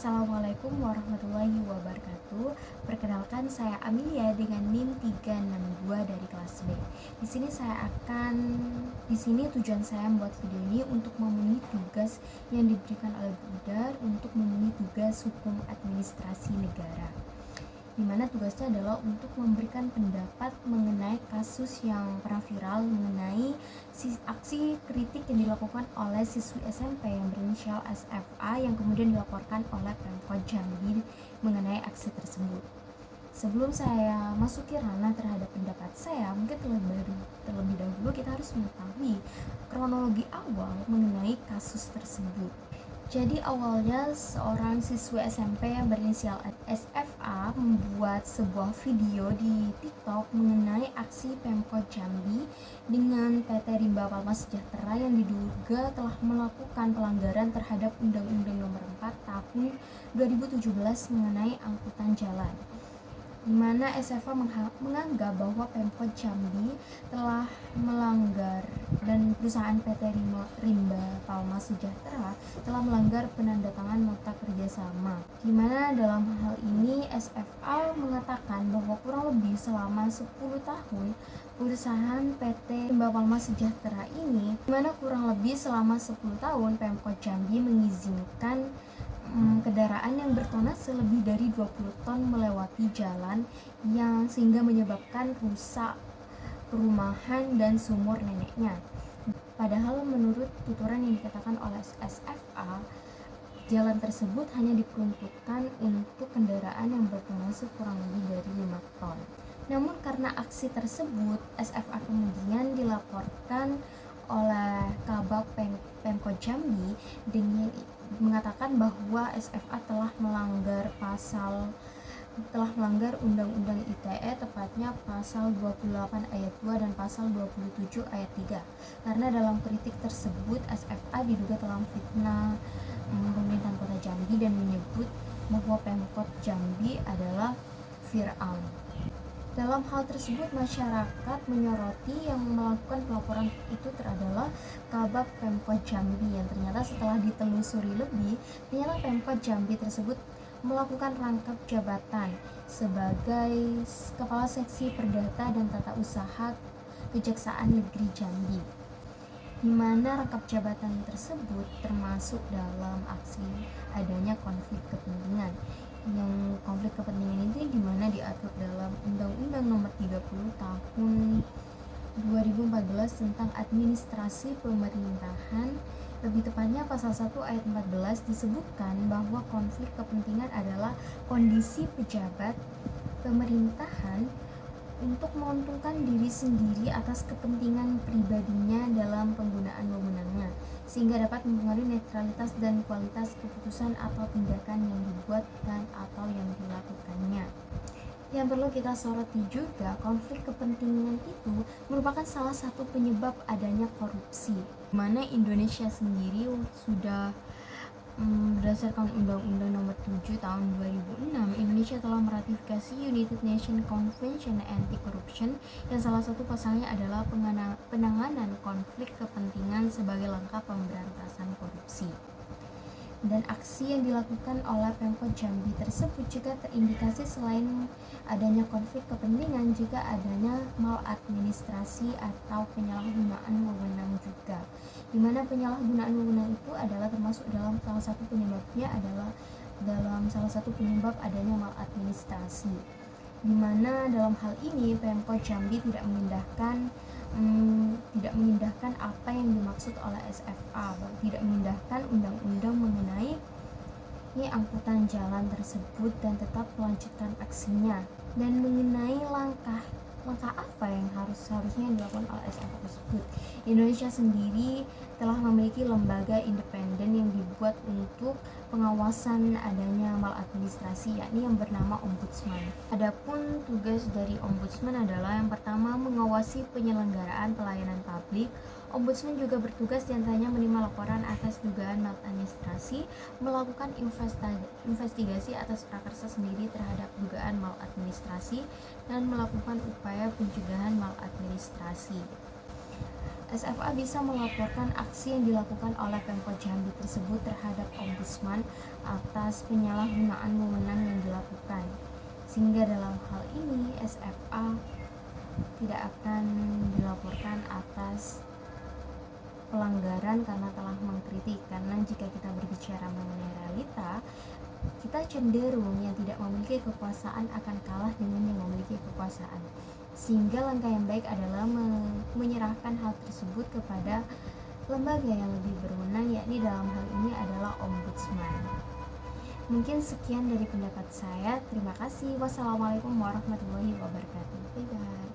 Assalamualaikum warahmatullahi wabarakatuh. Perkenalkan, saya Amelia dengan NIM 362 dari kelas B. Di sini tujuan saya membuat video ini untuk memenuhi tugas yang diberikan oleh Bu Udar untuk memenuhi tugas hukum administrasi negara, di mana tugasnya adalah untuk memberikan pendapat mengenai kasus yang pernah viral mengenai aksi kritik yang dilakukan oleh siswi SMP yang berinisial SFA yang kemudian dilaporkan oleh Pemkot Jambi mengenai aksi tersebut. Sebelum saya masuki ranah terhadap pendapat saya, mungkin terlebih dahulu kita harus mengetahui kronologi awal mengenai kasus tersebut. Jadi awalnya seorang siswi SMP yang berinisial SFA membuat sebuah video di TikTok mengenai aksi Pemkot Jambi dengan PT Rimba Palma Sejahtera yang diduga telah melakukan pelanggaran terhadap Undang-Undang Nomor 4 Tahun 2017 mengenai angkutan jalan, di mana SFA menganggap bahwa Pemkot Jambi telah melanggar dan perusahaan PT Rimba Palma Sejahtera telah melanggar penandatangan nota kerjasama, di mana dalam hal ini SFA mengatakan bahwa kurang lebih selama 10 tahun perusahaan PT Rimba Palma Sejahtera ini, di mana kurang lebih selama 10 tahun Pemkot Jambi mengizinkan kendaraan yang bertona selebih dari 20 ton melewati jalan yang sehingga menyebabkan rusak perumahan dan sumur neneknya. Padahal menurut tuturan yang dikatakan oleh SFA, jalan tersebut hanya diperuntukkan untuk kendaraan yang bertonase kurang lebih dari 5 ton. Namun karena aksi tersebut, SFA kemudian dilaporkan oleh Kabag Pemkot Jambi dengan mengatakan bahwa SFA telah melanggar Undang-Undang ITE, tepatnya pasal 28 ayat 2 dan pasal 27 ayat 3. Karena dalam kritik tersebut SFA diduga telah fitnah pemerintahan Kota Jambi dan menyebut bahwa Pemkot Jambi adalah Fir'aun. Dalam hal tersebut, masyarakat menyoroti yang melakukan pelaporan itu adalah Kabag Pemkot Jambi, yang ternyata setelah ditelusuri lebih, ternyata Pemkot Jambi tersebut melakukan rangkap jabatan sebagai Kepala Seksi Perdata dan Tata Usaha Kejaksaan Negeri Jambi, di mana rangkap jabatan tersebut termasuk dalam aksi adanya konflik kepentingan. Yang konflik kepentingan itu dimana diatur dalam Undang-Undang Nomor 30 Tahun 2014 tentang administrasi pemerintahan. Lebih tepatnya pasal 1 ayat 14 disebutkan bahwa konflik kepentingan adalah kondisi pejabat pemerintahan untuk menguntungkan diri sendiri atas kepentingan pribadinya dalam penggunaan wewenangnya, sehingga dapat mempengaruhi netralitas dan kualitas keputusan atau tindakan yang dibuat dan atau yang dilakukannya. Yang perlu kita soroti juga, konflik kepentingan itu merupakan salah satu penyebab adanya korupsi, di mana Indonesia sendiri sudah berdasarkan Undang-Undang Nomor 7 Tahun 2006, Indonesia telah meratifikasi United Nations Convention Anti-Corruption yang salah satu pasalnya adalah penanganan konflik kepentingan sebagai langkah pemberantasan korupsi. Dan aksi yang dilakukan oleh Pemkot Jambi tersebut juga terindikasi selain adanya konflik kepentingan juga adanya maladministrasi atau penyalahgunaan wewenang juga, di mana penyalahgunaan wewenang itu adalah termasuk dalam salah satu penyebab adanya maladministrasi, di mana dalam hal ini Pemkot Jambi tidak mengindahkan apa yang dimaksud oleh SFA, tidak mengindahkan undang-undang mengenai angkutan jalan tersebut dan tetap melanjutkan aksinya. Dan mengenai langkah apa yang harusnya dilakukan oleh SFA tersebut, Indonesia sendiri telah memiliki lembaga independen yang dibuat untuk pengawasan adanya maladministrasi, yakni yang bernama Ombudsman. Adapun tugas dari Ombudsman adalah yang pertama, mengawasi penyelenggaraan pelayanan publik. Ombudsman juga bertugas diantaranya menerima laporan atas dugaan maladministrasi, melakukan investigasi atas prakarsa sendiri terhadap dugaan maladministrasi, dan melakukan upaya pencegahan maladministrasi. SFA bisa melaporkan aksi yang dilakukan oleh Pemkot Jambi tersebut terhadap Ombudsman atas penyalahgunaan wewenang yang dilakukan. Sehingga dalam hal ini SFA tidak akan dilaporkan atas pelanggaran karena telah mengkritik. Karena jika kita berbicara mengenai realita, kita cenderung yang tidak memiliki kekuasaan akan kalah dengan yang memiliki kekuasaan. Sehingga langkah yang baik adalah menyerahkan hal tersebut kepada lembaga yang lebih berwenang, yakni dalam hal ini adalah Ombudsman. Mungkin sekian dari pendapat saya. Terima kasih. Wassalamualaikum warahmatullahi wabarakatuh. Bye bye.